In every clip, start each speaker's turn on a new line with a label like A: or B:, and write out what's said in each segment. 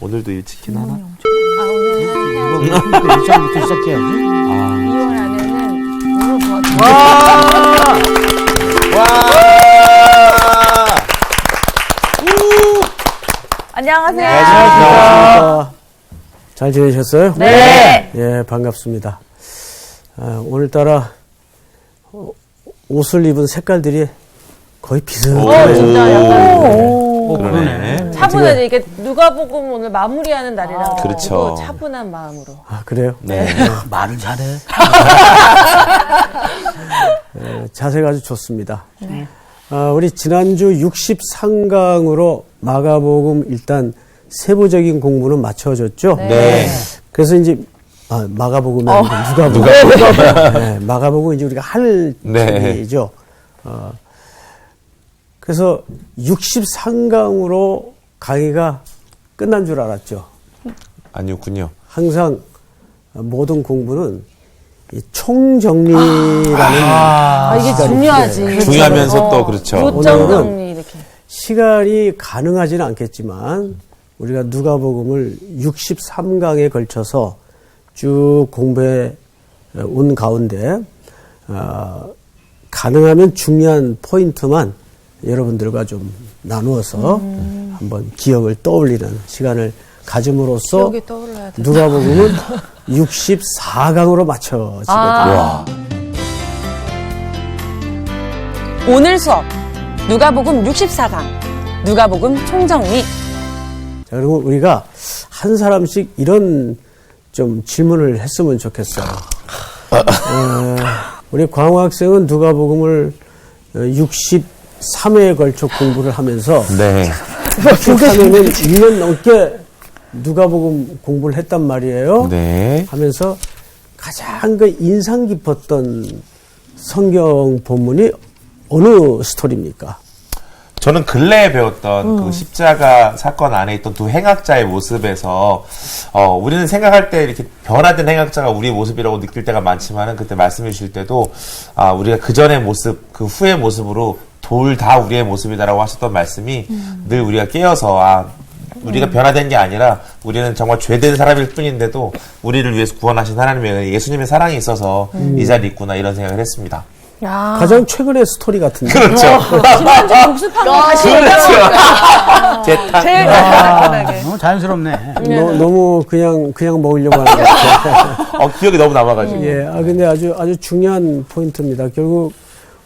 A: 오늘도 일찍긴 하나?
B: 오늘 일찍부터 시작해야지.
C: 2월 안에는 오늘 도와줘.
A: 와!
C: 안녕하세요.
B: 안녕하십니까. 잘 지내셨어요?
C: 네.
B: 예, 반갑습니다. 오늘따라 옷을 입은 색깔들이 거의 비슷해요.
C: 진짜 약간
A: 그러네.
C: 차분하게 이게 누가복음 오늘 마무리하는 날이라고
A: 그렇죠.
C: 차분한 마음으로.
B: 그래요?
A: 네.
B: 말을 잘해. 자세가 아주 좋습니다.
C: 네.
B: 우리 지난주 63강으로 마가복음 일단 세부적인 공부는 마쳐졌죠?
A: 네.
B: 그래서 이제 마가복음이 아니고 누가복음. 네, 마가복음 이제 우리가 할
A: 네.
B: 일이죠. 그래서 63강으로 강의가 끝난 줄 알았죠.
A: 아니었군요.
B: 항상 모든 공부는 이 총정리라는
C: 이게
B: 시간이
C: 중요하지.
B: 필요해요.
A: 중요하면서 또 그렇죠.
C: 요점 정리 이렇게.
B: 시간이 가능하지는 않겠지만 우리가 누가복음을 63강에 걸쳐서 쭉 공부해 온 가운데 가능하면 중요한 포인트만 여러분들과 좀 나누어서 한번 기억을 떠올리는 시간을 가짐으로써
C: 기억이 떠올라야 돼.
B: 누가복음은 64강으로 맞춰지거든요.
A: 와.
D: 오늘 수업 누가복음 64강 누가복음 총정리.
B: 자, 그리고 우리가 한 사람씩 이런 좀 질문을 했으면 좋겠어요. 우리 광호 학생은 누가복음을 63회에 걸쳐 공부를 하면서
A: 네.
B: 쭉 하면은 2년 넘게 누가복음 공부를 했단 말이에요.
A: 네.
B: 하면서 가장 그 인상 깊었던 성경 본문이 어느 스토리입니까?
A: 저는 근래에 배웠던 그 십자가 사건 안에 있던 두 행악자의 모습에서 우리는 생각할 때 이렇게 변화된 행악자가 우리의 모습이라고 느낄 때가 많지만은 그때 말씀해 주실 때도 우리가 그 전의 모습, 그 후의 모습으로 돌 다 우리의 모습이다라고 하셨던 말씀이 늘 우리가 깨어서 우리가 변화된 게 아니라 우리는 정말 죄된 사람일 뿐인데도 우리를 위해서 구원하신 하나님의 예수님의 사랑이 있어서 이 자리에 있구나 이런 생각을 했습니다.
C: 야.
B: 가장 최근의 스토리 같은데.
A: 그렇죠.
C: 지난주 복습한 거 다시
A: 재탕.
C: 제일 간단하게.
B: 자연스럽네. 너무 그냥 먹으려고 하는 것 같아요.
A: 기억이 너무 남아가지고.
B: 예, 근데 아주 중요한 포인트입니다. 결국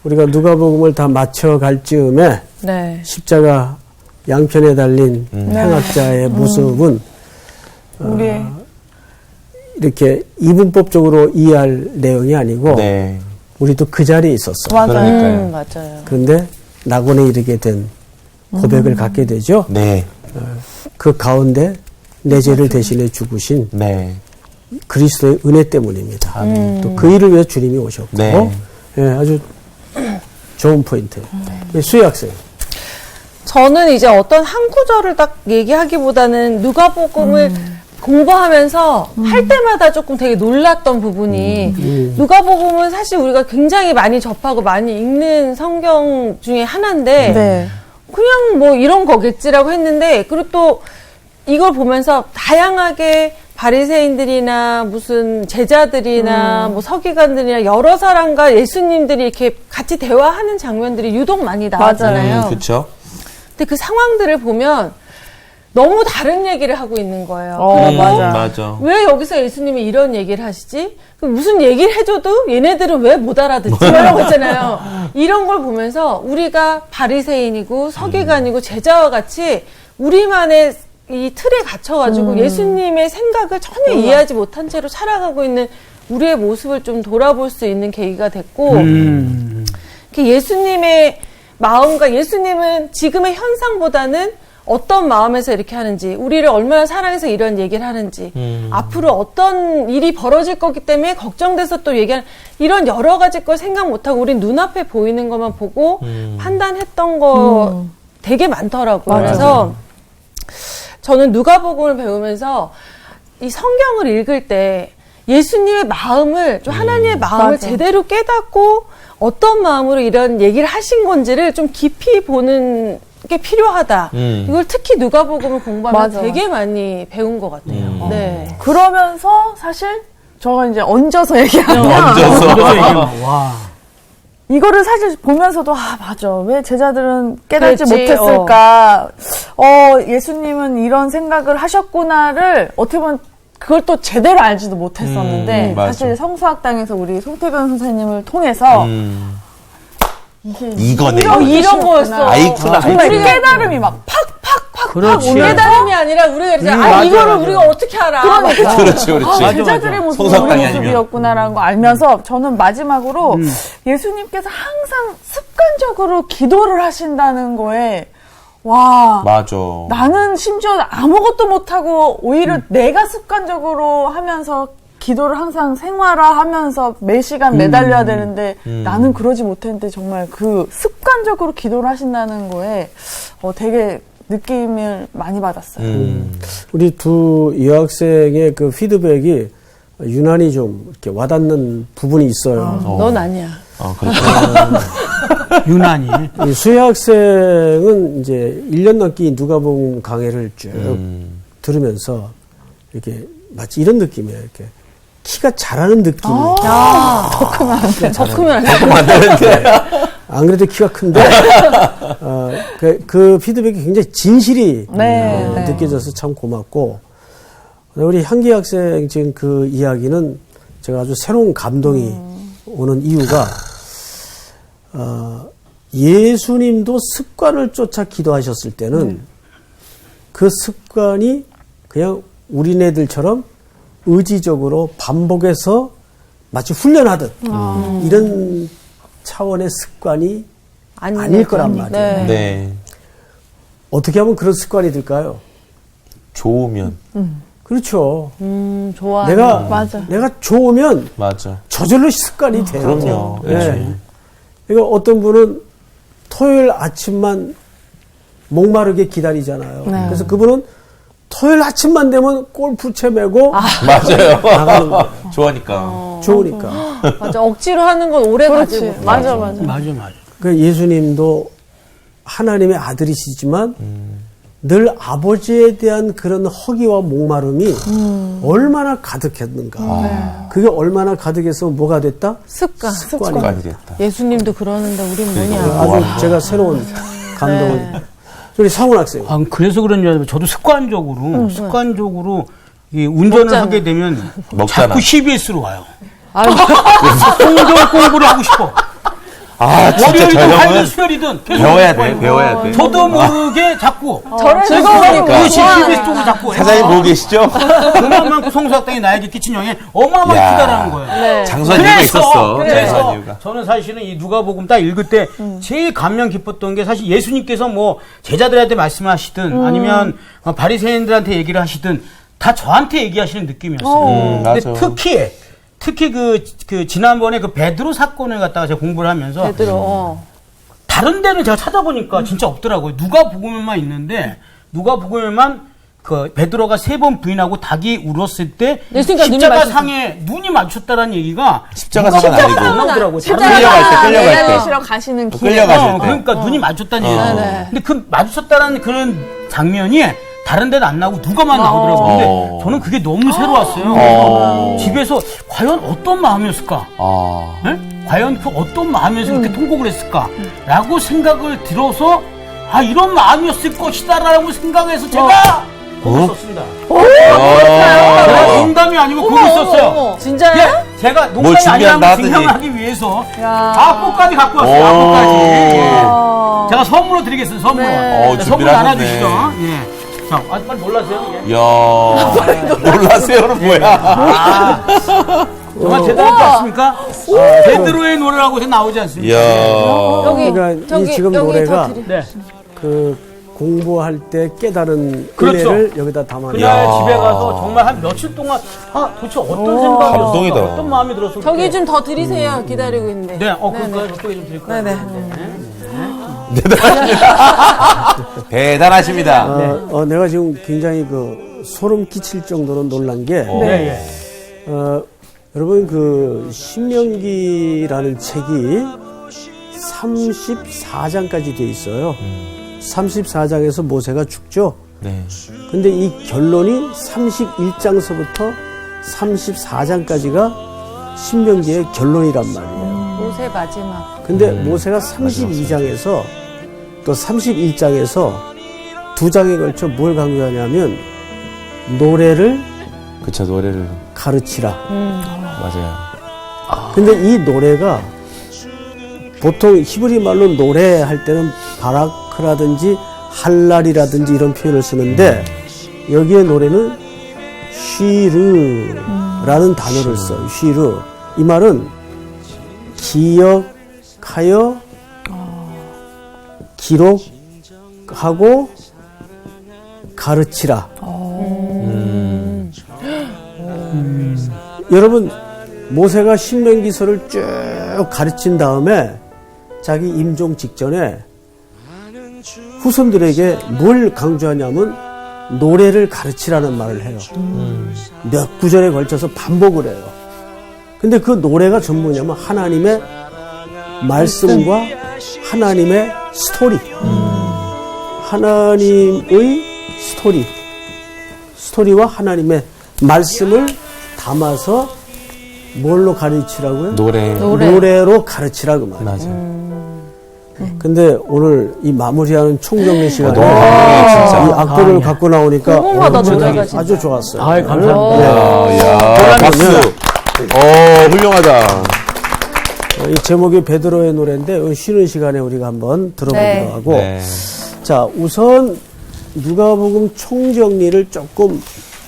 B: 우리가 누가복음을 다 맞춰갈 즈음에
C: 네.
B: 십자가 양편에 달린 행악자의 모습은 이렇게 이분법적으로 이해할 내용이 아니고
A: 네.
B: 우리도 그 자리에 있었어.
A: 그러니까요.
C: 맞아요.
B: 그런데 낙원에 이르게 된 고백을 갖게 되죠.
A: 네.
B: 그 가운데 내 죄를 대신해 죽으신
A: 네.
B: 그리스도의 은혜 때문입니다. 또 그 일을 위해 주님이 오셨고,
A: 네.
B: 예, 아주 좋은 포인트예요. 수희 학생.
C: 저는 이제 어떤 한 구절을 딱 얘기하기보다는 누가복음을 공부하면서 할 때마다 조금 되게 놀랐던 부분이 누가복음은 사실 우리가 굉장히 많이 접하고 많이 읽는 성경 중에 하나인데 그냥 뭐 이런 거겠지라고 했는데 그리고 또 이걸 보면서 다양하게 바리새인들이나 무슨 제자들이나 뭐 서기관들이나 여러 사람과 예수님들이 이렇게 같이 대화하는 장면들이 유독 많이 나왔잖아요.
A: 그렇죠.
C: 근데 그 상황들을 보면 너무 다른 얘기를 하고 있는 거예요. 그리고
A: 맞아.
C: 왜 여기서 예수님이 이런 얘기를 하시지? 무슨 얘기를 해줘도 얘네들은 왜 못 알아듣지? 이런 거 있잖아요. 이런 걸 보면서 우리가 바리새인이고 서기관이고 제자와 같이 우리만의 이 틀에 갇혀가지고 예수님의 생각을 전혀 이해하지 못한 채로 살아가고 있는 우리의 모습을 좀 돌아볼 수 있는 계기가 됐고 예수님의 마음과 예수님은 지금의 현상보다는 어떤 마음에서 이렇게 하는지, 우리를 얼마나 사랑해서 이런 얘기를 하는지, 앞으로 어떤 일이 벌어질 거기 때문에 걱정돼서 또 얘기하는, 이런 여러 가지 걸 생각 못하고 우린 눈앞에 보이는 것만 보고 판단했던 거 되게 많더라고요. 그래서 저는 누가복음을 배우면서 이 성경을 읽을 때 예수님의 마음을, 좀 하나님의 마음을 제대로 깨닫고 어떤 마음으로 이런 얘기를 하신 건지를 좀 깊이 보는 게 필요하다. 이걸 특히 누가복음을 공부하면
E: 맞아.
C: 되게 많이 배운 것 같아요. 네.
E: 그러면서 사실 저가 이제 얹어서 얘기하면
B: 와.
E: 이거를 사실 보면서도 맞아. 왜 제자들은 깨닫지
C: 그랬지,
E: 못했을까? 예수님은 이런 생각을 하셨구나를 어떻게 보면 그걸 또 제대로 알지도 못했었는데
A: 맞아.
E: 사실 성수학당에서 우리 송태근 선생님을 통해서
A: 이거네.
C: 이런 거였어.
A: 아이쿠나.
E: 정말
C: 우리가-
E: 깨달음이 막 팍팍팍팍
B: 그렇지.
E: 오면서
C: 깨달음이 아니라 우리가 이제
B: 맞아,
C: 이거를
B: 맞아.
C: 우리가 어떻게 알아?
E: 그러니까.
A: 그렇지, 그렇지.
E: 제자들의 모습은
A: 성사학당이
E: 우리
A: 아니면.
E: 모습이었구나라는 거 알면서 저는 마지막으로 예수님께서 항상 습관적으로 기도를 하신다는 거에 와
A: 맞아.
E: 나는 심지어 아무것도 못하고 오히려 내가 습관적으로 하면서 기도를 항상 생활화하면서 매 시간 매달려야 되는데 나는 그러지 못했는데 정말 그 습관적으로 기도를 하신다는 거에 되게 느낌을 많이 받았어요.
B: 우리 두 여학생의 그 피드백이 유난히 좀 이렇게 와닿는 부분이 있어요.
C: 넌 아니야.
A: 그렇죠.
B: 유난히. 이 수혜 학생은 이제 1년 넘게 누가복음 강해를 쭉 들으면서 이렇게 마치 이런 느낌이에요. 이렇게 키가 자라는 느낌이.
C: 더 크면 안 돼.
B: 안 그래도 키가 큰데 그 피드백이 굉장히 진실이
E: 네, 네.
B: 느껴져서 참 고맙고 우리 향기 학생 지금 그 이야기는 제가 아주 새로운 감동이 오는 이유가 예수님도 습관을 쫓아 기도하셨을 때는 그 습관이 그냥 우리네들처럼 의지적으로 반복해서 마치 훈련하듯 이런 차원의 습관이 아닐 거란 말이에요.
C: 네.
A: 네.
B: 어떻게 하면 그런 습관이 될까요?
A: 좋으면.
B: 그렇죠.
C: 좋아.
B: 내가 좋으면
A: 맞아.
B: 저절로 습관이 돼요.
A: 그럼요.
B: 네.
A: 그렇지.
B: 그러니까 어떤 분은 토요일 아침만 목마르게 기다리잖아요. 그래서 그분은 토요일 아침만 되면 골프채 메고
A: 맞아요.
B: 나가는 거예요.
A: 좋아하니까.
B: 좋으니까.
C: 맞아. 억지로 하는 건 오래 가지 못.
E: 맞아.
B: 그 예수님도 하나님의 아들이시지만 늘 아버지에 대한 그런 허기와 목마름이 얼마나 가득했는가. 그게 얼마나 가득해서 뭐가 됐다?
C: 습관.
A: 습관이 됐다.
C: 예수님도 그러는데 우린 뭐냐.
B: 아주 제가 새로운 감동을. 우리 상훈 학생.
F: 그래서 그런지 알아요. 저도 습관적으로 이 운전을
C: 먹잖아.
F: 하게 되면
A: 먹잖아.
F: 자꾸 CBS로 와요.
C: 아유,
F: 성경 공부를 하고 싶어.
A: 진짜
F: 월요일이든
A: 저
F: 화요일
A: 형은
F: 수요일이든 계속
A: 배워야
F: 와요.
A: 돼, 배워야 돼.
F: 저도 모르게 자꾸
C: 즐거우니까.
F: 그렇지 CBS 쪽으로 자꾸
A: 사장님 보고 계시죠?
F: 그만큼 성수학당이 나에게 끼친 영향이 어마어마하게
A: 야.
F: 크다라는 거예요.
C: 네.
A: 장수한 이유가 있었어.
F: 그래서
A: 장수한 이유가.
F: 저는 사실은 이 누가복음 딱 읽을 때 제일 감명 깊었던 게 사실 예수님께서 뭐 제자들한테 말씀하시든 아니면 바리새인들한테 얘기를 하시든 다 저한테 얘기하시는 느낌이었어요. 근데
A: 맞아.
F: 특히 그 지난번에 그 베드로 사건을 갖다가 제가 공부를 하면서
C: 베드로.
F: 다른 데는 제가 찾아보니까 진짜 없더라고요. 누가복음에만 있는데 누가복음에만 그 베드로가 3번 부인하고 닭이 울었을 때
C: 예수님과 눈이
F: 십자가
C: 마주쳤다.
F: 상에 눈이 마주쳤다는 얘기가
A: 십자가 사건 아니고.
F: 나오더라고요.
A: 끌려갈 때.
E: 내리시러 가시는 길에
A: 끌려가실 때.
F: 그러니까 눈이 마주쳤다는 얘기예요. 근데 그 마주쳤다는 그런 장면이 다른 데는 안 나오고 누가만 나오더라고요. 근데 저는 그게 너무 새로웠어요. 집에서 과연 어떤 마음이었을까? 네? 과연 그 어떤 마음에서 그렇게 통곡을 했을까라고 생각을 들어서 이런 마음이었을 것이다라고 생각해서 제가 곡을 썼습니다. 제가 농담이 아니고 곡을 썼어요.
C: 진짜요?
F: 예, 제가 농담이
A: 준비한다
F: 아니라고
A: 하더니.
F: 증명하기 위해서 꽃까지 갖고 왔어요. 꽃까지. 예. 제가 선물로 드리겠습니다. 선물로. 선물
A: 준비를 하셨네.
F: 나눠주시죠. 예. 자, 빨리 놀라세요. 예.
A: 이야. 놀라세요는 뭐야.
F: 정말 대단하지 않습니까? 베드로의 노래라고 나오지 않습니까?
A: 이야.
C: 여기,
B: 그러니까 이 지금 노래가
F: 네.
B: 그 공부할 때 깨달은
F: 그렇죠.
B: 은혜를 여기다 담아내.
F: 그날 집에 가서 정말 한 며칠 동안 도대체 어떤 생각이었을까?
A: 감동이다.
F: 어떤 마음이 들었을까?
C: 저기 좀 더 드리세요. 기다리고 있는데.
F: 네, 그거 저쪽에 좀 드릴까요?
C: 네네.
A: 대단하십니다.
B: 내가 지금 굉장히 그 소름 끼칠 정도로 놀란 게
F: 네.
B: 여러분 그 신명기라는 책이 34장까지 돼 있어요. 34장에서 모세가 죽죠.
A: 네.
B: 근데 이 결론이 31장서부터 34장까지가 신명기의 결론이란 말이에요.
C: 모세 마지막.
B: 근데 모세가 32장에서 또 31장에서 두 장에 걸쳐 뭘 강조하냐면 노래를
A: 그쵸, 노래를.
B: 가르치라.
A: 맞아요.
B: 근데 이 노래가 보통 히브리 말로 노래할 때는 바라크라든지 할랄이라든지 이런 표현을 쓰는데 여기에 노래는 쉬르라는 단어를 써요. 쉬르. 이 말은 기억하여 기록하고 가르치라. 여러분 모세가 신명기서를 쭉 가르친 다음에 자기 임종 직전에 후손들에게 뭘 강조하냐면 노래를 가르치라는 말을 해요. 몇 구절에 걸쳐서 반복을 해요. 근데 그 노래가 전부 뭐냐면 하나님의 말씀과 하나님의 스토리. 하나님의 스토리와 하나님의 말씀을 담아서 뭘로 가르치라고요? 노래로 가르치라 그 말이에요.
A: 맞아요.
B: 근데 오늘 이 마무리하는 총정리 시간에
A: 진짜.
B: 이 악보를 갖고 나오니까
C: 궁금하다,
B: 오늘
C: 노래가 진짜.
B: 아주 좋았어요.
F: 아이, 감사합니다.
A: 야, 박수. 훌륭하다.
B: 이 제목이 베드로의 노래인데 쉬는 시간에 우리가 한번 들어보기로
C: 네.
B: 하고
A: 네.
B: 자 우선 누가복음 총정리를 조금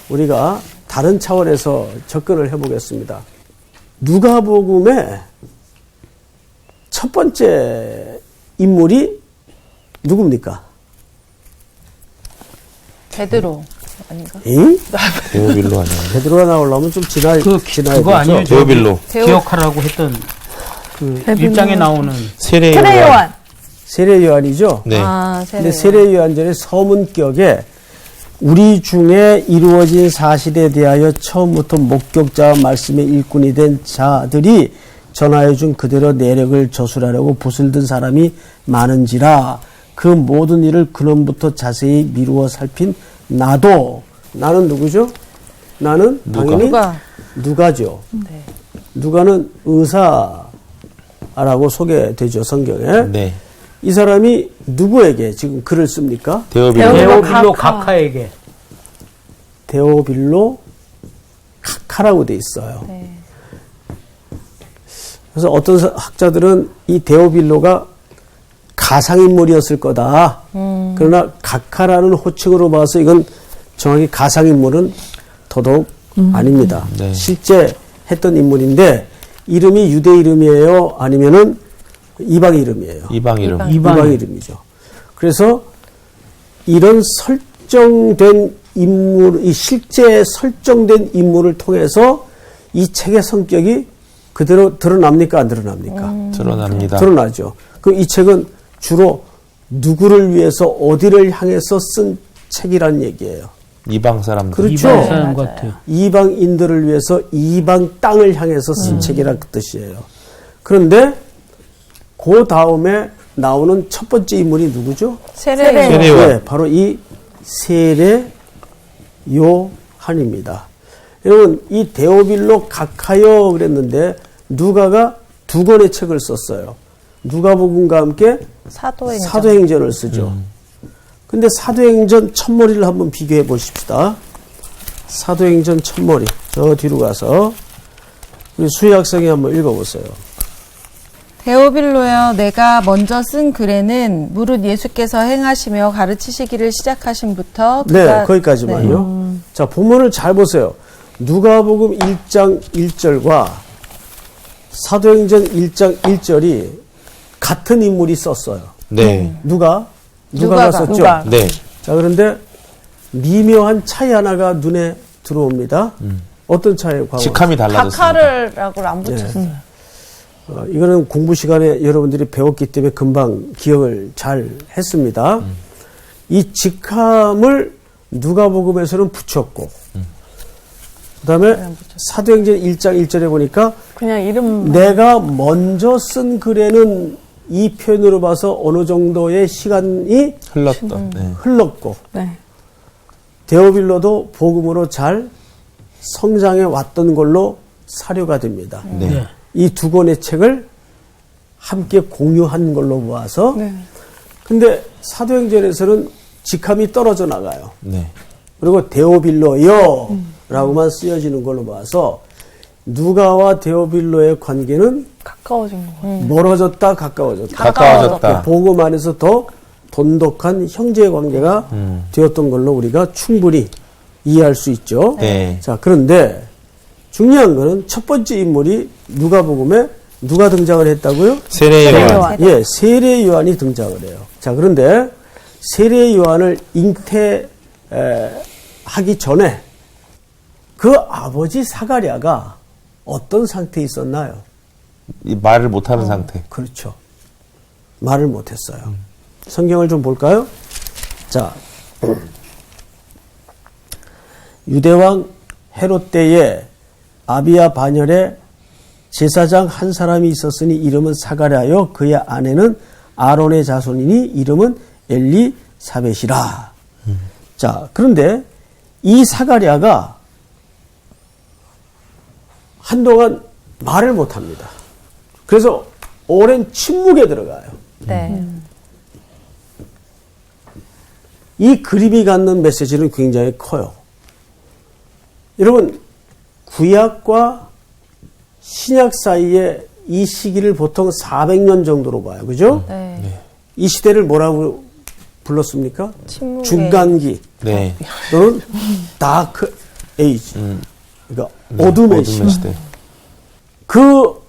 B: 우리가 다른 차원에서 접근을 해보겠습니다. 누가복음의 첫 번째 인물이 누굽니까?
C: 베드로 아닌가?
B: 응?
A: 데오빌로 아니에요?
B: 베드로가 나오려면 좀 지나야
F: 그거
B: 되죠.
F: 아니에요?
A: 데오빌로.
F: 기억하라고 했던 그 일장에 나오는
A: 세례
E: 요한.
B: 세례 요한이죠.
A: 네.
C: 아,
B: 근데 세례 요한전의 서문격에 우리 중에 이루어진 사실에 대하여 처음부터 목격자와 말씀의 일꾼이 된 자들이 전하여 준 그대로 내력을 저술하려고 붓을 든 사람이 많은지라 그 모든 일을 근원부터 자세히 미루어 살핀 나도 나는 누구죠? 나는 당연히 누가죠.
C: 네.
B: 누가는 의사라고 소개되죠 성경에.
A: 네.
B: 이 사람이 누구에게 지금 글을 씁니까?
F: 데오빌로 각하에게.
B: 데오빌로 카카라고 돼 있어요.
C: 네.
B: 그래서 어떤 학자들은 이 데오빌로가 가상인물이었을 거다. 그러나 각하라는 호칭으로 봐서 이건 정확히 가상인물은 더더욱 아닙니다.
A: 네.
B: 실제 했던 인물인데 이름이 유대 이름이에요? 아니면은 이방 이름이에요?
A: 이방 이름.
B: 이방 이름이죠. 그래서 이런 설정된 인물, 이 실제 설정된 인물을 통해서 이 책의 성격이 그대로 드러납니까? 안 드러납니까?
A: 드러납니다.
B: 드러나죠. 그 이 책은 주로 누구를 위해서 어디를 향해서 쓴 책이란 얘기예요.
A: 이방 사람들.
B: 그렇죠.
F: 이방 사람 같아요.
B: 이방인들을 위해서 이방 땅을 향해서 쓴 책이란 뜻이에요. 그런데 그 다음에 나오는 첫 번째 인물이 누구죠?
C: 세례
A: 요한.
B: 네, 바로 이 세례 요한입니다. 여러분 이 데오빌로 각하여 그랬는데 누가가 두 권의 책을 썼어요. 누가복음과 함께 사도행전을 쓰죠. 근데 사도행전 첫머리를 한번 비교해 보십시다. 사도행전 첫머리 저 뒤로 가서 우리 수희 학생이 한번 읽어보세요.
C: 데오빌로여 내가 먼저 쓴 글에는 무릇 예수께서 행하시며 가르치시기를 시작하신부터
B: 네, 거기까지만요. 자, 본문을 잘 보세요. 누가복음 1장 1절과 사도행전 1장 1절이 같은 인물이 썼어요.
A: 네.
B: 누가가 썼죠?
E: 누가.
A: 네.
B: 자, 그런데 미묘한 차이 하나가 눈에 들어옵니다. 어떤 차이예요?
A: 직함이 달라졌습니다.
C: 각하를라고 안 붙였어요.
B: 이거는 공부 시간에 여러분들이 배웠기 때문에 금방 기억을 잘 했습니다. 이 직함을 누가복음에서는 붙였고 그 다음에 사도행전 1장 1절에 보니까
E: 그냥 이름
B: 내가 먼저 쓴 글에는 이 표현으로 봐서 어느 정도의 시간이
A: 흘렀던. 네.
B: 흘렀고
E: 네.
B: 데오빌로도 복음으로 잘 성장해 왔던 걸로 사료가 됩니다.
A: 네.
B: 이 두 권의 책을 함께 공유한 걸로 보아서
E: 네.
B: 근데 사도행전에서는 직함이 떨어져 나가요.
A: 네.
B: 그리고 데오빌로요 라고만 쓰여지는 걸로 봐서 누가와 데오빌로의 관계는
E: 가까워진 거 같아요.
B: 멀어졌다 가까워졌다.
A: 가까워졌다.
B: 복음 안에서 더 돈독한 형제 관계가 되었던 걸로 우리가 충분히 이해할 수 있죠.
A: 네.
B: 자, 그런데 중요한 거는 첫 번째 인물이 누가복음에 누가 등장을 했다고요?
A: 세례 요한.
B: 예, 세례 요한이 등장을 해요. 자, 그런데 세례 요한을 잉태하기 전에 그 아버지 사가랴가 어떤 상태에 있었나요?
A: 이 말을 못하는 상태.
B: 그렇죠. 말을 못했어요. 성경을 좀 볼까요? 자, 유대왕 헤롯 때에 아비야 반열에 제사장 한 사람이 있었으니 이름은 사가랴요 그의 아내는 아론의 자손이니 이름은 엘리사벳이라. 자, 그런데 이 사가랴가 한동안 말을 못합니다. 그래서 오랜 침묵에 들어가요.
C: 네.
B: 이 그림이 갖는 메시지는 굉장히 커요. 여러분, 구약과 신약 사이에 이 시기를 보통 400년 정도로 봐요. 그죠?
C: 네.
B: 이 시대를 뭐라고 불렀습니까?
C: 침묵의
B: 중간기
A: 네.
B: 또는 다크 에이지. 그러니까 어둠의 시대.
A: 어둠의 시대.
B: 그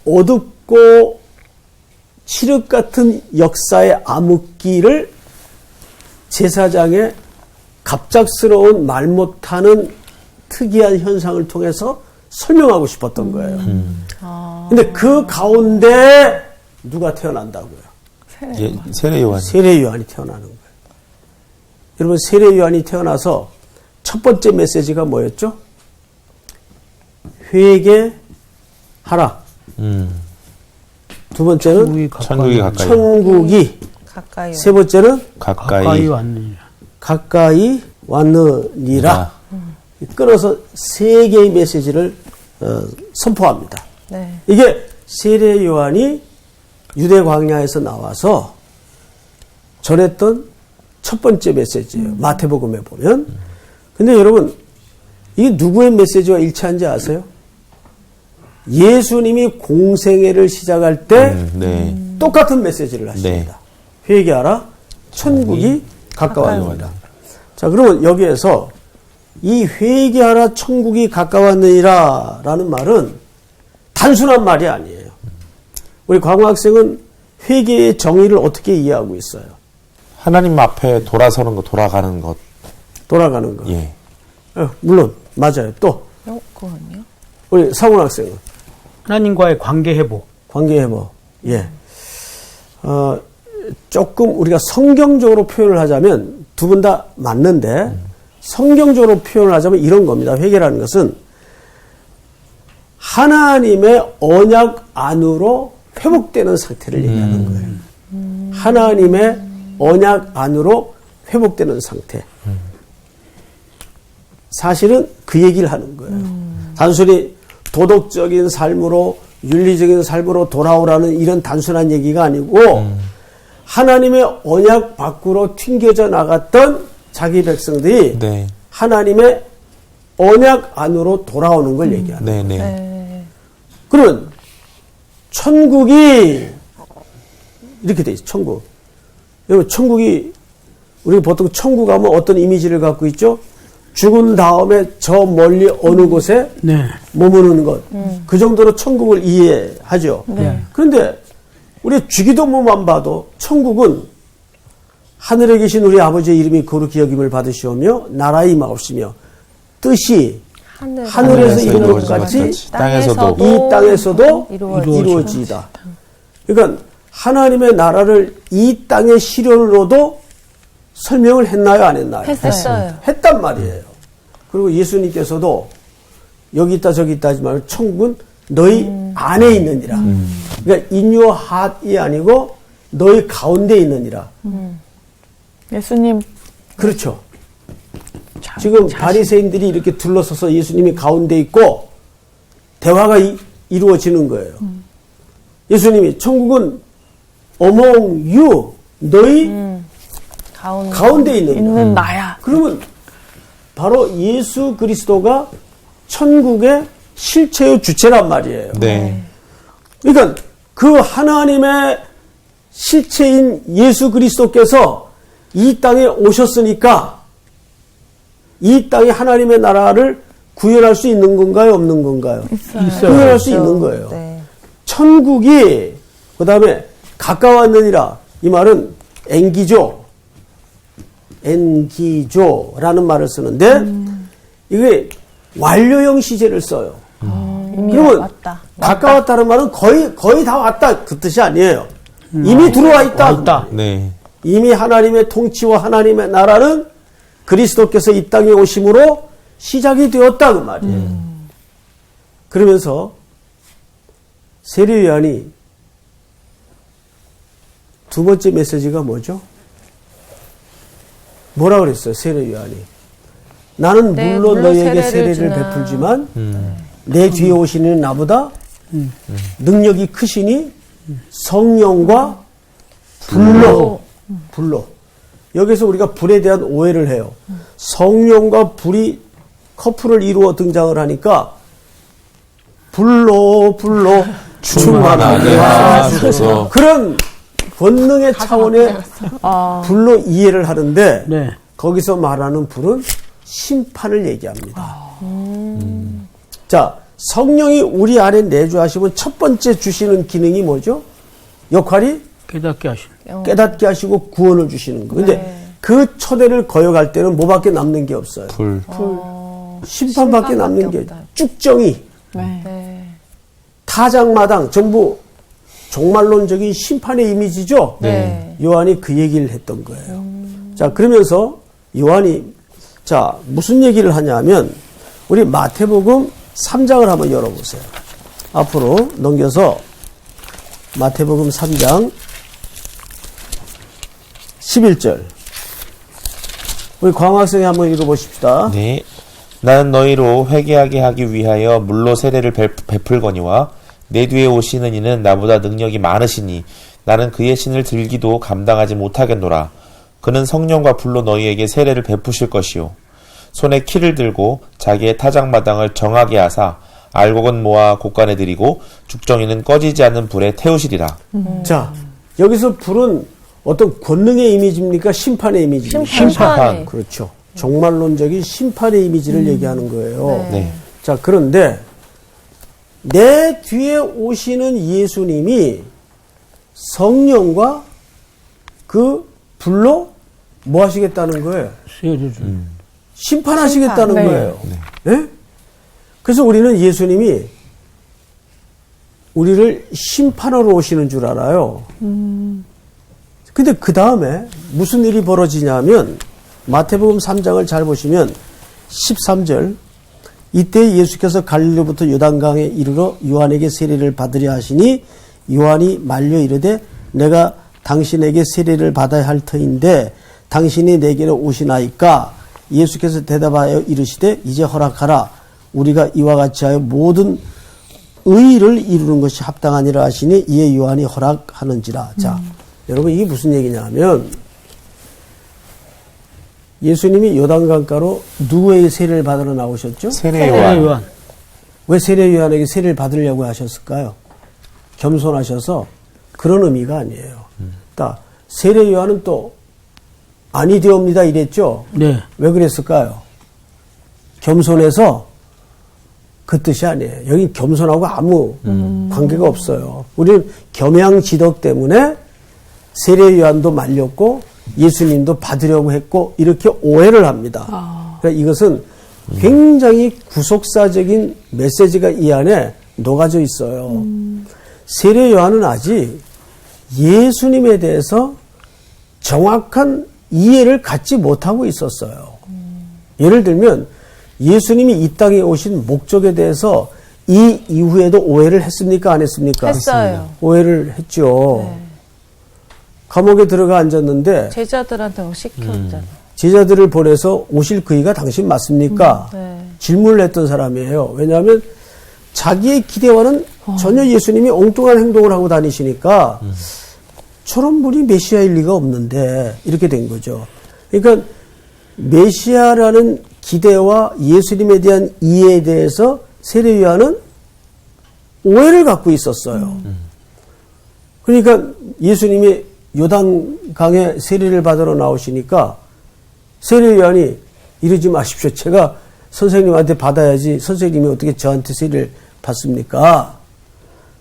B: 어둡고 칠흑 같은 역사의 암흑기를 제사장의 갑작스러운 말 못하는 특이한 현상을 통해서 설명하고 싶었던 거예요. 근데 그 가운데 누가 태어난다고요?
A: 예, 세례 요한.
B: 세례 요한이 태어나는 거예요. 여러분, 세례 요한이 태어나서 첫 번째 메시지가 뭐였죠? 회개하라. 두 번째는
A: 천국이 가까이.
B: 천국이.
C: 가까이.
B: 세 번째는
A: 가까이.
F: 왔느니라.
B: 가까이 왔느니라. 끊어서 세 개의 메시지를 선포합니다.
C: 네.
B: 이게 세례 요한이 유대 광야에서 나와서 전했던 첫 번째 메시지예요. 마태복음에 보면. 근데 여러분, 이게 누구의 메시지와 일치한지 아세요? 예수님이 공생애를 시작할 때
A: 네.
B: 똑같은 메시지를 하십니다. 회개하라, 천국이 가까워졌다. 자, 그러면 여기에서 이 회개하라, 천국이 가까웠느니라 라는 말은 단순한 말이 아니에요. 우리 광학생은 회개의 정의를 어떻게 이해하고 있어요?
A: 하나님 앞에 돌아서는 것, 돌아가는 것.
B: 돌아가는 거.
A: 예.
B: 물론 맞아요. 또
C: 그거는요?
B: 우리 상훈 학생은
F: 하나님과의 관계 회복.
B: 관계 회복. 예. 조금 우리가 성경적으로 표현을 하자면 두 분 다 맞는데 성경적으로 표현을 하자면 이런 겁니다. 회개라는 것은 하나님의 언약 안으로 회복되는 상태를 얘기하는 거예요. 하나님의 언약 안으로 회복되는 상태. 사실은 그 얘기를 하는 거예요. 단순히 도덕적인 삶으로 윤리적인 삶으로 돌아오라는 이런 단순한 얘기가 아니고 하나님의 언약 밖으로 튕겨져 나갔던 자기 백성들이
A: 네.
B: 하나님의 언약 안으로 돌아오는 걸 얘기하는 거예요.
A: 네, 네.
C: 네.
B: 그러면 천국이 이렇게 돼 있어요. 천국. 여러분, 천국이 우리가 보통 천국 하면 어떤 이미지를 갖고 있죠? 죽은 다음에 저 멀리 어느 곳에
F: 네.
B: 머무르는 것. 그 정도로 천국을 이해하죠.
F: 네.
B: 그런데 우리 주기도문만 봐도 천국은 하늘에 계신 우리 아버지의 이름이 거룩히 여김을 받으시오며 나라의 임하옵시며 뜻이 하늘에서 이루어진 것 같이
A: 땅에서도
B: 이 땅에서도
C: 이루어지이다.
B: 이루어지이다. 그러니까 하나님의 나라를 이 땅의 시련으로도 설명을 했나요, 안 했나요?
C: 했어요.
B: 했단 말이에요. 그리고 예수님께서도 여기 있다 저기 있다 하지 말고 천국은 너희 안에 있느니라. 그러니까 in your heart이 아니고 너희 가운데 있느니라.
E: 예수님
B: 그렇죠. 지금 바리새인들이 이렇게 둘러서서 예수님이 가운데 있고 대화가 이루어지는 거예요. 예수님이 천국은 among you 너희 가운데
E: 있는 나야.
B: 그러면 바로 예수 그리스도가 천국의 실체의 주체란 말이에요.
A: 네.
B: 그러니까 그 하나님의 실체인 예수 그리스도께서 이 땅에 오셨으니까 이 땅에 하나님의 나라를 구현할 수 있는 건가요? 없는 건가요?
E: 있어요.
B: 구현할 수 있는 거예요.
C: 네.
B: 천국이 그 다음에 가까웠느니라 이 말은 엔기조라는 말을 쓰는데 이게 완료형 시제를 써요.
E: 이미
B: 그러면
E: 왔다.
B: 가까웠다는 말은 거의 다 왔다 그 뜻이 아니에요. 이미 들어와 있다.
A: 네.
B: 이미 하나님의 통치와 하나님의 나라는 그리스도께서 이 땅에 오심으로 시작이 되었다 그 말이에요. 그러면서 세례 요한이 두 번째 메시지가 뭐죠? 뭐라 그랬어요? 세례 요한이 나는
C: 네,
B: 물론
C: 물론
B: 너희에게
C: 세례를
B: 세례를
C: 주나.
B: 베풀지만 내 뒤에 오시는 나보다 능력이 크시니 성령과 불로 여기서 우리가 불에 대한 오해를 해요. 성령과 불이 커플을 이루어 등장을 하니까 불로 충만하게 하소서 그런 권능의 차원의 불로 이해를 하는데
F: 네.
B: 거기서 말하는 불은 심판을 얘기합니다. 자, 성령이 우리 안에 내주하시면 첫 번째 주시는 기능이 뭐죠? 역할이
F: 깨닫게 하시는.
B: 깨닫게 하시고 구원을 주시는 거. 근데 그 초대를 거역할 때는 뭐밖에 남는 게 없어요.
A: 불.
B: 심판밖에 남는 게
C: 없다.
B: 쭉정이
E: 네.
C: 네.
B: 타작마당 전부 종말론적인 심판의 이미지죠.
C: 네.
B: 요한이 그 얘기를 했던 거예요. 자, 그러면서 요한이 자 무슨 얘기를 하냐면 우리 마태복음 3장을 한번 열어보세요. 앞으로 넘겨서 마태복음 3장 11절 우리 광학생이 한번 읽어보십시다.
A: 네. 나는 너희로 회개하게 하기 위하여 물로 세례를 베풀거니와 내 뒤에 오시는 이는 나보다 능력이 많으시니 나는 그의 신을 들기도 감당하지 못하겠노라. 그는 성령과 불로 너희에게 세례를 베푸실 것이요 손에 키를 들고 자기의 타작마당을 정하게 하사 알곡은 모아 곳간에 들이고 죽정이는 꺼지지 않는 불에 태우시리라.
B: 자, 여기서 불은 어떤 권능의 이미지입니까? 심판의 이미지입니까?
C: 심판.
B: 그렇죠. 종말론적인 심판의 이미지를 얘기하는 거예요.
A: 네.
B: 자, 그런데 내 뒤에 오시는 예수님이 성령과 그 불로 뭐 하시겠다는 거예요?
F: 세례를 준.
B: 심판하시겠다는
E: 심판, 네.
B: 거예요. 네? 그래서 우리는 예수님이 우리를 심판하러 오시는 줄 알아요. 근데 그 다음에 무슨 일이 벌어지냐면 마태복음 3장을 잘 보시면 13절 이때 예수께서 갈릴리로부터 요단강에 이르러 요한에게 세례를 받으려 하시니 요한이 말려 이르되 내가 당신에게 세례를 받아야 할 터인데 당신이 내게로 오시나이까 예수께서 대답하여 이르시되 이제 허락하라 우리가 이와 같이 하여 모든 의를 이루는 것이 합당하니라 하시니 이에 요한이 허락하는지라. 자, 여러분 이게 무슨 얘기냐 하면 예수님이 요단강가로 누구에게 세례를 받으러 나오셨죠?
A: 세례 요한.
B: 왜 세례 요한에게 세례를 받으려고 하셨을까요? 겸손하셔서 그런 의미가 아니에요. 그러니까 세례 요한은 또 아니 되옵니다 이랬죠?
F: 네.
B: 왜 그랬을까요? 겸손해서 그 뜻이 아니에요. 여기 겸손하고 아무 관계가 없어요. 우리는 겸양지덕 때문에 세례 요한도 말렸고 예수님도 받으려고 했고 이렇게 오해를 합니다. 그러니까 이것은 굉장히 구속사적인 메시지가 이 안에 녹아져 있어요. 세례 요한은 아직 예수님에 대해서 정확한 이해를 갖지 못하고 있었어요. 예를 들면 예수님이 이 땅에 오신 목적에 대해서 이 이후에도 오해를 했습니까? 안 했습니까?
C: 했어요.
B: 오해를 했죠.
C: 네.
B: 감옥에 들어가 앉았는데
C: 제자들한테 막 시켰잖아.
B: 제자들을 보내서 오실 그이가 당신 맞습니까?
C: 네.
B: 질문을 했던 사람이에요. 왜냐하면 자기의 기대와는 전혀 예수님이 엉뚱한 행동을 하고 다니시니까 저런 분이 메시아일 리가 없는데 이렇게 된 거죠. 그러니까 메시아라는 기대와 예수님에 대한 이해에 대해서 세례요한은 오해를 갖고 있었어요. 그러니까 예수님이 요단강에 세례를 받으러 나오시니까 세례요한이 이러지 마십시오. 제가 선생님한테 받아야지 선생님이 어떻게 저한테 세례를 받습니까?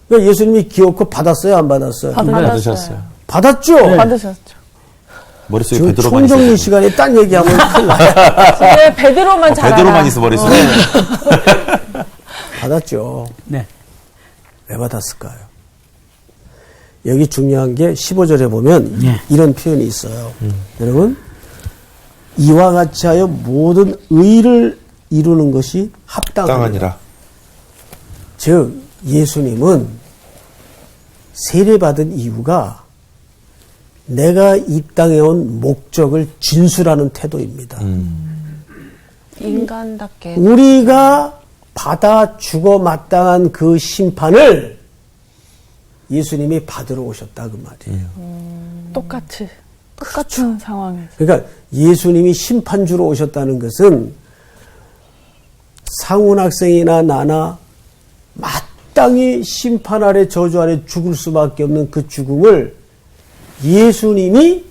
B: 그러니까 예수님이 기어코 받았어요? 안 받았어요?
A: 받으셨어요.
B: 받았죠?
E: 받으셨죠.
A: 머릿속에
B: 지금
A: 베드로만
B: 총정리
A: 있어요.
B: 시간에 딴 얘기하면 큰일 나요.
C: 근데 베드로만 잘
A: 베드로만
C: 알아.
A: 있어 머릿속에.
B: 받았죠.
F: 네.
B: 왜 받았을까요? 여기 중요한 게 15절에 보면
F: 네.
B: 이런 표현이 있어요. 여러분, 이와 같이 하여 모든 의를 이루는 것이 합당하니라.
A: 땅아니라.
B: 즉 예수님은 세례받은 이유가 내가 이 땅에 온 목적을 진술하는 태도입니다.
C: 인간답게.
B: 우리가 받아 죽어 마땅한 그 심판을 예수님이 받으러 오셨다 그 말이에요.
E: 똑같은 상황에서.
B: 그러니까 예수님이 심판주로 오셨다는 것은 상훈 학생이나 나나 마땅히 심판 아래 저주 아래 죽을 수밖에 없는 그 죽음을 예수님이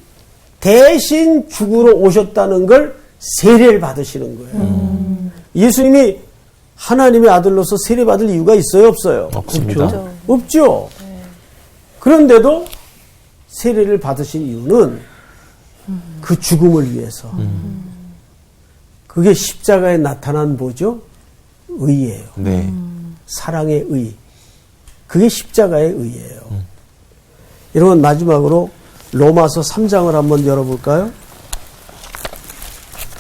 B: 대신 죽으러 오셨다는 걸 세례를 받으시는 거예요. 예수님이 하나님의 아들로서 세례받을 이유가 있어요? 없어요?
A: 없습니다.
B: 없죠. 그런데도 세례를 받으신 이유는 그 죽음을 위해서. 그게 십자가에 나타난 뭐죠? 의예요.
A: 네.
B: 사랑의 의. 그게 십자가의 의예요. 여러분 마지막으로 로마서 3장을 한번 열어볼까요?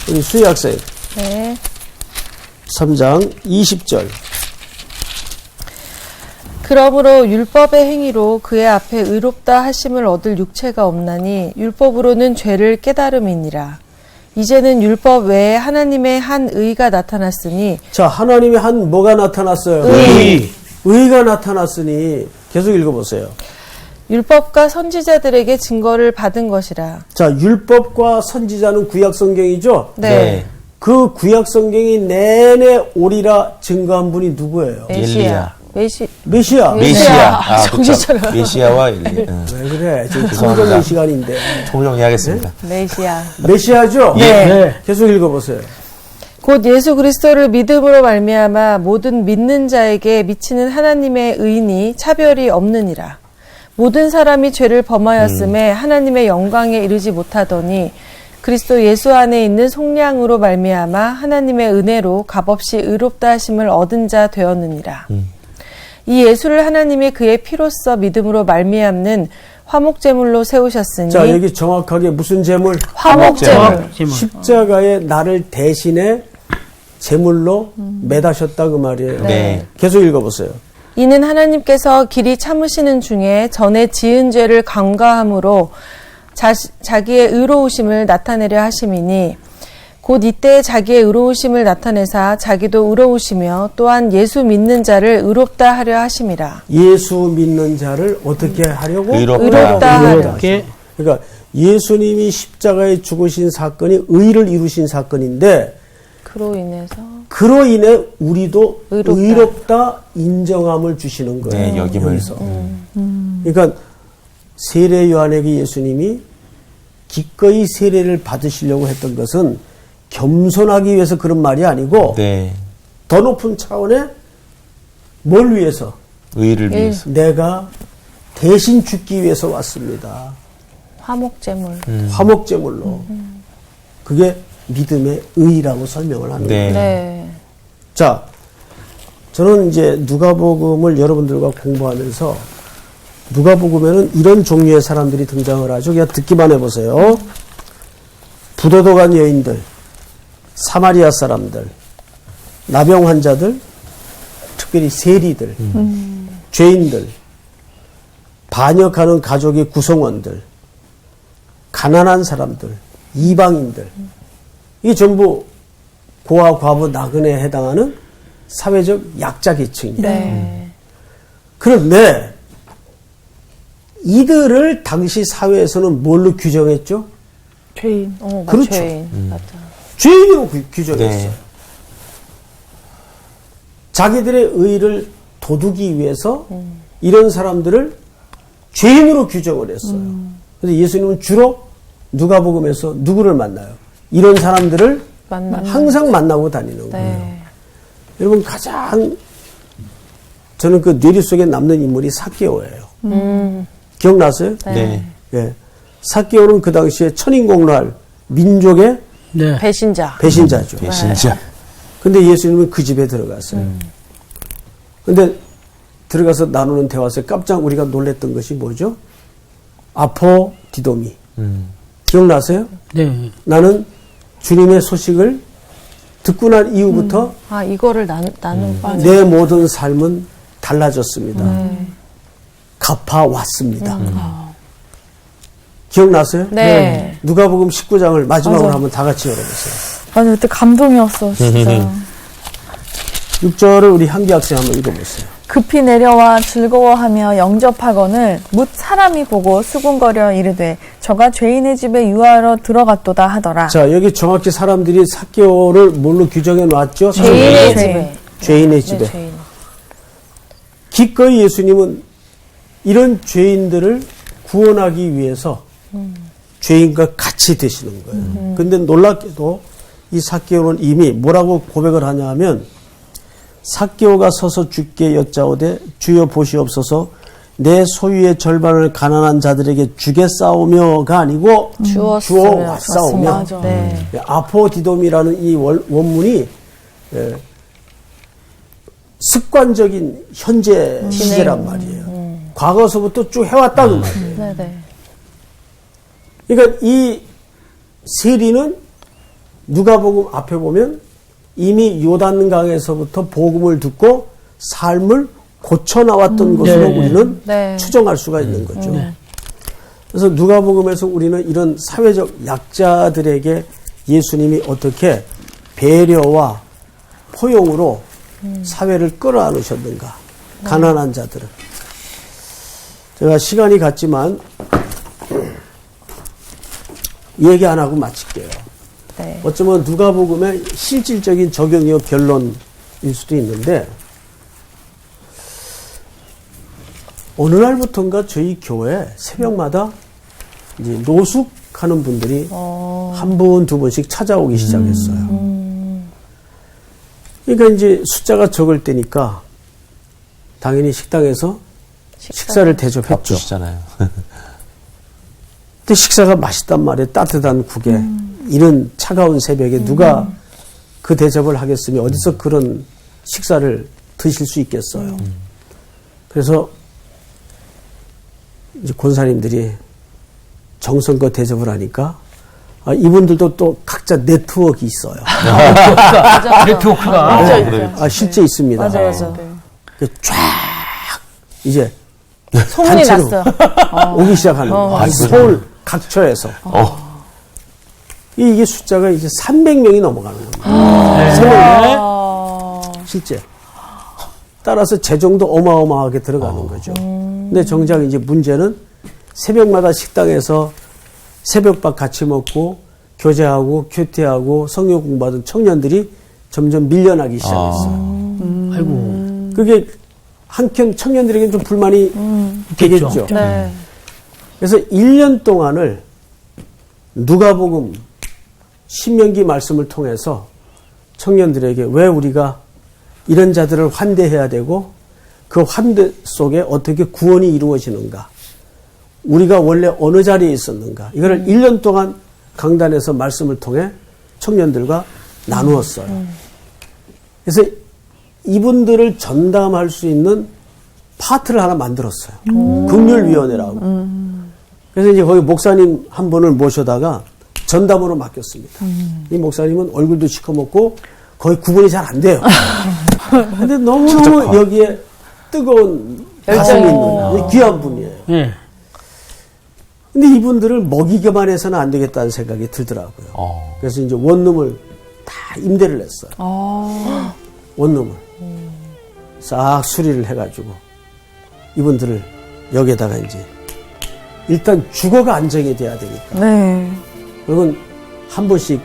B: 우리 수희 학생
C: 네.
B: 3장 20절.
C: 그러므로 율법의 행위로 그의 앞에 의롭다 하심을 얻을 육체가 없나니 율법으로는 죄를 깨달음이니라. 이제는 율법 외에 하나님의 한 의가 나타났으니
B: 자, 하나님의 한 뭐가 나타났어요?
C: 의.
B: 의가 나타났으니 계속 읽어보세요.
C: 율법과 선지자들에게 증거를 받은 것이라.
B: 자, 율법과 선지자는 구약 성경이죠?
C: 네.
B: 그 구약 성경이 내내 오리라 증거한 분이 누구예요?
C: 메시아.
B: 메시아.
A: 메시아. 아,
C: 정신차려.
A: 그렇죠. 메시아와 엘리.
B: 왜 그래? 지금
A: 죄송합니다.
B: 총정리 시간인데.
A: 총정리하겠습니다.
C: 메시아.
B: 메시아죠?
C: 네.
B: 계속 읽어보세요.
C: 곧 예수 그리스도를 믿음으로 말미암아 모든 믿는 자에게 미치는 하나님의 의인이 차별이 없느니라. 모든 사람이 죄를 범하였음에 하나님의 영광에 이르지 못하더니 그리스도 예수 안에 있는 속량으로 말미암아 하나님의 은혜로 값없이 의롭다 하심을 얻은 자 되었느니라. 이 예수를 하나님이 그의 피로써 믿음으로 말미암는 화목제물로 세우셨으니.
B: 자, 여기 정확하게 무슨 제물?
C: 화목제물.
B: 십자가에 나를 대신에 제물로 매다셨다 그 말이에요.
A: 네.
B: 계속 읽어보세요.
C: 이는 하나님께서 길이 참으시는 중에 전에 지은 죄를 간과함으로 자기의 의로우심을 나타내려 하심이니 곧 이때 자기의 의로우심을 나타내사 자기도 의로우시며 또한 예수 믿는 자를 의롭다 하려 하심이라.
B: 예수 믿는 자를 어떻게 하려고?
C: 의롭다 하려.
B: 이렇게. 그러니까 예수님이 십자가에 죽으신 사건이 의를 이루신 사건인데
C: 그로 인해서
B: 그로 인해 우리도
C: 의롭다.
B: 의롭다 인정함을 주시는 거예요.
A: 네, 여김을.
B: 여기서. 그러니까 세례 요한에게 예수님이 기꺼이 세례를 받으시려고 했던 것은 겸손하기 위해서 그런 말이 아니고
A: 네.
B: 더 높은 차원의 뭘 위해서?
A: 의를 위해서.
B: 내가 대신 죽기 위해서 왔습니다.
C: 화목제물.
B: 화목제물로. 그게 믿음의 의라고 설명을 하는 거예요.
A: 네.
C: 네.
B: 자, 저는 이제 누가복음을 여러분들과 공부하면서 누가복음에는 이런 종류의 사람들이 등장을 하죠. 그냥 듣기만 해보세요. 부도덕한 여인들, 사마리아 사람들, 나병 환자들, 특별히 세리들, 죄인들, 반역하는 가족의 구성원들, 가난한 사람들, 이방인들, 이게 전부 고아, 과부, 나그네에 해당하는 사회적 약자 계층입니다.
C: 네.
B: 그런데 이들을 당시 사회에서는 뭘로 규정했죠?
E: 죄인.
B: 그렇죠.
C: 죄인. 맞아.
B: 죄인으로 규정했어요.
A: 네.
B: 자기들의 의의를 도두기 위해서 이런 사람들을 죄인으로 규정을 했어요. 그래서 예수님은 주로 누가복음에서 누구를 만나요? 이런 사람들을 항상 만나고 다니는 거예요.
C: 네.
B: 여러분 가장 저는 그 뇌리 속에 남는 인물이 삭개오예요. 기억나세요?
A: 네.
B: 예. 삭개오는 그 당시에 천인공노할 민족의
F: 네.
C: 배신자.
B: 배신자죠.
A: 배신자.
B: 근데 예수님은 그 집에 들어갔어요. 근데 들어가서 나누는 대화에서 깜짝 우리가 놀랬던 것이 뭐죠? 아포디도미. 기억나세요?
F: 네.
B: 나는 주님의 소식을 듣고 난 이후부터
C: 아, 이거를 나눈
B: 내 모든 삶은 달라졌습니다. 갚아왔습니다. 기억나세요?
C: 네.
B: 누가복음 19장을 마지막으로 한번 다 같이 열어보세요.
E: 맞아, 그때 감동이었어, 진짜.
B: 6절을 우리 한기 학생 한번 읽어보세요.
E: 급히 내려와 즐거워하며 영접하거늘 뭇 사람이 보고 수군거려 이르되 저가 죄인의 집에 유하러 들어갔도다 하더라.
B: 자, 여기 정확히 사람들이 삭개오를 뭘로 규정해 놨죠?
C: 죄인의
E: 죄인.
C: 집에.
B: 죄인의 집에.
C: 네, 죄인.
B: 기꺼이 예수님은 이런 죄인들을 구원하기 위해서 죄인과 같이 되시는 거예요. 근데 놀랍게도 이 삭개오는 이미 뭐라고 고백을 하냐 하면 삭개오가 서서 주께 여짜오되 주여 보시옵소서 내 소유의 절반을 가난한 자들에게 주겠사오며가 아니고 주어왔사오며.
E: 맞아.
C: 네.
B: 아포디돔이라는 이 원문이 습관적인 현재 시제란 말이에요. 과거서부터 쭉 해왔다는 말이에요.
C: 네, 네.
B: 그러니까 이 세리는 누가복음 앞에 보면 이미 요단강에서부터 복음을 듣고 삶을 고쳐 나왔던 것으로
F: 네.
B: 우리는
C: 네.
B: 추정할 수가 있는 거죠. 그래서 누가복음에서 우리는 이런 사회적 약자들에게 예수님이 어떻게 배려와 포용으로 사회를 끌어안으셨는가. 가난한 자들은. 제가 시간이 갔지만 얘기 안 하고 마칠게요.
C: 네.
B: 어쩌면 누가복음의 실질적인 적용이요 결론일 수도 있는데 어느 날부터인가 저희 교회 새벽마다 이제 노숙하는 분들이 한 분, 두 분씩 찾아오기 시작했어요. 그러니까 이제 숫자가 적을 때니까 당연히 식당에서 식사를
A: 밥
B: 대접했죠.
A: 주시잖아요.
B: 근데 식사가 맛있단 말이에요. 따뜻한 국에. 이런 차가운 새벽에 누가 그 대접을 하겠으며 어디서 그런 식사를 드실 수 있겠어요. 그래서 이제 권사님들이 정성껏 대접을 하니까 이분들도 또 각자 네트워크 있어요.
F: 네트워크가.
B: 실제 있습니다.
C: 맞아.
B: 쫙 이제
C: 소문이
B: 단체로
C: 났어요.
B: 오기 시작하는 거예요. 서울 각처에서. 이게 숫자가 이제 300명이 넘어가는 겁니다. 새벽에 실제. 따라서 재정도 어마어마하게 들어가는 거죠. 근데 정작 이제 문제는 새벽마다 식당에서 새벽밥 같이 먹고 교제하고 큐티하고 성경 공부하던 청년들이 점점 밀려나기 시작했어요.
F: 아이고.
B: 그게 한켠 청년들에게는 좀 불만이 되겠죠.
C: 네.
B: 그래서 1년 동안을 누가복음 신명기 말씀을 통해서 청년들에게 왜 우리가 이런 자들을 환대해야 되고 그 환대 속에 어떻게 구원이 이루어지는가, 우리가 원래 어느 자리에 있었는가, 이거를 1년 동안 강단에서 말씀을 통해 청년들과 나누었어요. 그래서 이분들을 전담할 수 있는 파트를 하나 만들었어요. 긍휼위원회라고. 그래서 이제 거기 목사님 한 분을 모셔다가 전담으로 맡겼습니다. 이 목사님은 얼굴도 시커멓고 거의 구분이 잘 안 돼요. 근데 너무너무 여기에 뜨거운 가슴이 있는 귀한 분이에요.
F: 예.
B: 근데 이분들을 먹이기만 해서는 안 되겠다는 생각이 들더라고요. 그래서 이제 원룸을 다 임대를 했어요. 원룸을. 싹 수리를 해가지고 이분들을 여기에다가 이제 일단 주거가 안정이 돼야 되니까.
E: 네.
B: 그리고 한 번씩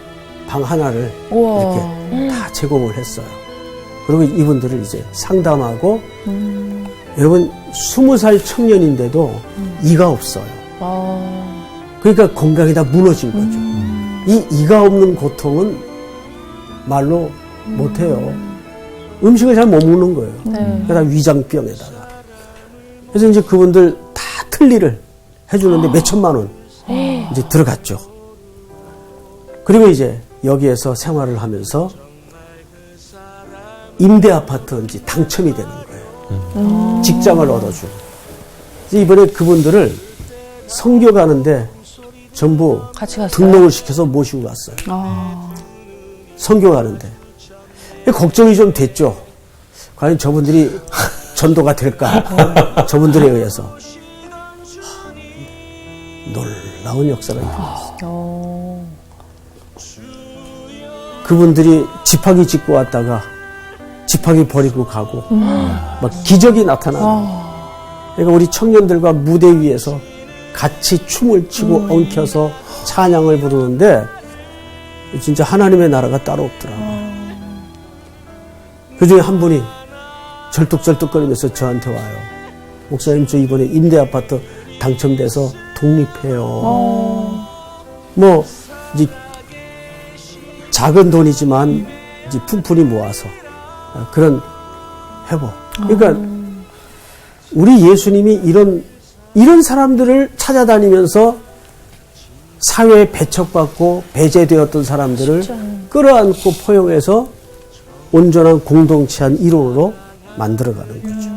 B: 방 하나를
E: 우와.
B: 이렇게 다 제공을 했어요. 그리고 이분들을 이제 상담하고 여러분 20살 청년인데도 이가 없어요. 그러니까 건강이 다 무너진 거죠. 이 이가 없는 고통은 말로 못해요. 음식을 잘 못 먹는 거예요. 그러다 위장병에다가. 그래서 이제 그분들 다 틀니를 해주는데 몇 천만 원 이제 들어갔죠. 그리고 이제 여기에서 생활을 하면서 임대 아파트 이제 당첨이 되는 거예요. 직장을 얻어주고. 이번에 그분들을 선교 가는데 전부
C: 같이 갔어요?
B: 등록을 시켜서 모시고 갔어요. 선교 가는데. 걱정이 좀 됐죠. 과연 저분들이 전도가 될까? 저분들에 의해서. 놀라운 역사가 일어났어요. 그분들이 지팡이 짚고 왔다가 지팡이 버리고 가고 막 기적이 나타나는. 그러니까 우리 청년들과 무대 위에서 같이 춤을 추고 엉켜서 찬양을 부르는데 진짜 하나님의 나라가 따로 없더라고요. 그 중에 한 분이 절뚝절뚝거리면서 저한테 와요. 목사님, 저 이번에 임대 아파트 당첨돼서 독립해요. 뭐 이제 작은 돈이지만 이제 푼푼히 모아서 그런 회복. 그러니까 우리 예수님이 이런 사람들을 찾아다니면서 사회에 배척받고 배제되었던 사람들을 끌어안고 포용해서 온전한 공동체 한 일원으로 만들어가는 거죠.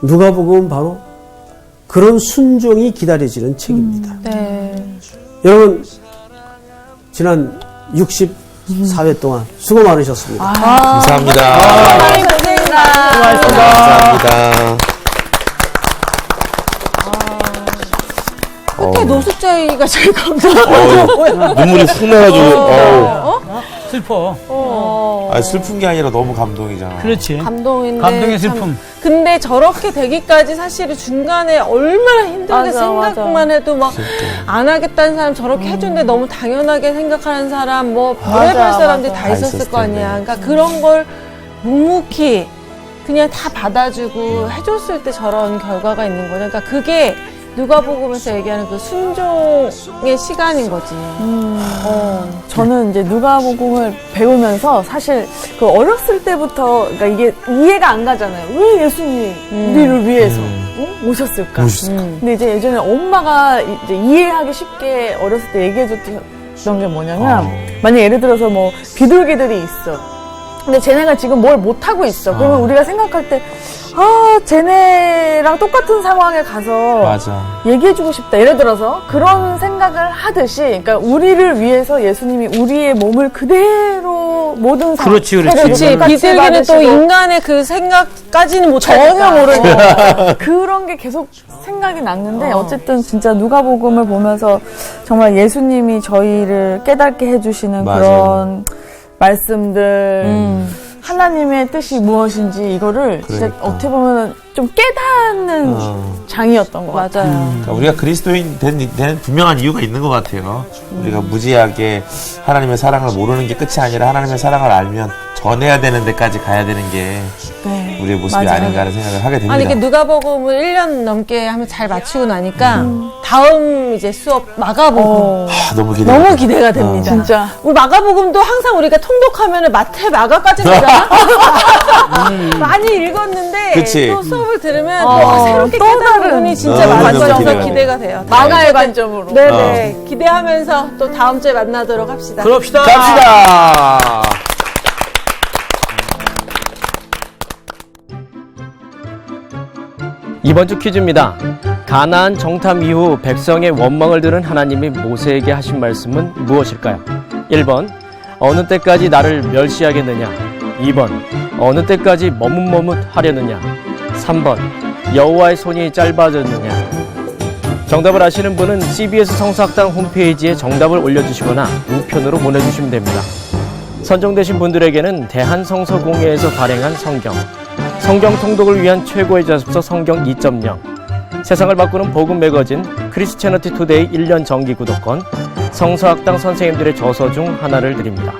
B: 누가복음은 바로 그런 순종이 기다려지는 책입니다. 여러분, 지난 64회 동안 수고 많으셨습니다.
A: 감사합니다. 감사합니다.
C: 끝에 노숙자이가 제일 감사하고
A: 눈물이 훅 나가지고.
F: 슬퍼.
A: 아니, 슬픈 게 아니라 너무 감동이잖아.
F: 그렇지.
C: 감동인데
F: 감동의
C: 참,
F: 슬픔.
C: 근데 저렇게 되기까지 사실은 중간에 얼마나 힘들게
E: 맞아,
C: 생각만 해도 막 안 하겠다는 사람 저렇게 해준데 너무 당연하게 생각하는 사람 뭐 별의별
E: 맞아,
C: 사람들이
E: 맞아.
C: 다 있었을 거 아니야. 그러니까 그런 걸 묵묵히 그냥 다 받아주고 해줬을 때 저런 결과가 있는 거죠. 그러니까 그게 누가복음에서 얘기하는 그 순종의 시간인 거지.
E: 저는 이제 누가복음을 배우면서 사실 그 어렸을 때부터 그러니까 이게 이해가 안 가잖아요. 왜 예수님이 우리를 위해서 오셨을까? 근데 이제 예전에 엄마가 이제 이해하기 쉽게 어렸을 때 얘기해줬던 게 뭐냐면 만약 예를 들어서 뭐 비둘기들이 있어. 근데 쟤네가 지금 뭘 못하고 있어. 그러면 우리가 생각할 때 쟤네랑 똑같은 상황에 가서
A: 맞아.
E: 얘기해주고 싶다. 예를 들어서 그런 생각을 하듯이, 그러니까 우리를 위해서 예수님이 우리의 몸을 그대로 모든 상황.
F: 그렇지.
C: 그렇지. 비둘기는 또 인간의 그 생각까지는 못하니까.
E: 전혀 모르고 그런 게 계속 생각이 났는데 어쨌든 진짜 누가복음을 보면서 정말 예수님이 저희를 깨닫게 해주시는
A: 맞아요.
E: 그런 말씀들, 하나님의 뜻이 무엇인지 이거를 진짜
A: 그러니까.
E: 어떻게 보면 좀 깨닫는 장이었던 것 같아요.
C: 맞아요.
A: 그러니까 우리가 그리스도인 되는 분명한 이유가 있는 것 같아요. 우리가 무지하게 하나님의 사랑을 모르는 게 끝이 아니라 하나님의 사랑을 알면 전해야 되는 데까지 가야 되는 게
E: 네.
A: 우리의 모습이
E: 맞아요.
A: 아닌가 하는 생각을 하게 됩니다.
C: 아니, 이렇게 누가복음을 1년 넘게 하면 잘 마치고 나니까 다음 이제 수업 마가복음
A: 너무 기대.
C: 너무 기대가 됩니다.
E: 진짜.
C: 우리 마가복음도 항상 우리가 통독하면은 마태 마가까지 되잖아. 많이 읽었는데
A: 그치.
C: 또 수업을 들으면 또 새롭게
E: 또
C: 깨닫는
E: 다른.
C: 부분이 진짜
A: 너무
C: 많아져서
A: 기대가
C: 기대가 돼요.
E: 마가의 관점으로.
C: 네네. 기대하면서 또 다음 주에 만나도록 합시다.
F: 그럽시다.
A: 갑시다.
G: 이번 주 퀴즈입니다. 가나안 정탐 이후 백성의 원망을 들은 하나님이 모세에게 하신 말씀은 무엇일까요? 1번 어느 때까지 나를 멸시하겠느냐, 2번 어느 때까지 머뭇머뭇하려느냐? 3번 여호와의 손이 짧아졌느냐? 정답을 아시는 분은 CBS 성서학당 홈페이지에 정답을 올려주시거나 우편으로 보내주시면 됩니다. 선정되신 분들에게는 대한성서공회에서 발행한 성경 통독을 위한 최고의 자습서 성경 2.0, 세상을 바꾸는 복음 매거진 크리스채너티 투데이 1년 정기 구독권, 성서학당 선생님들의 저서 중 하나를 드립니다.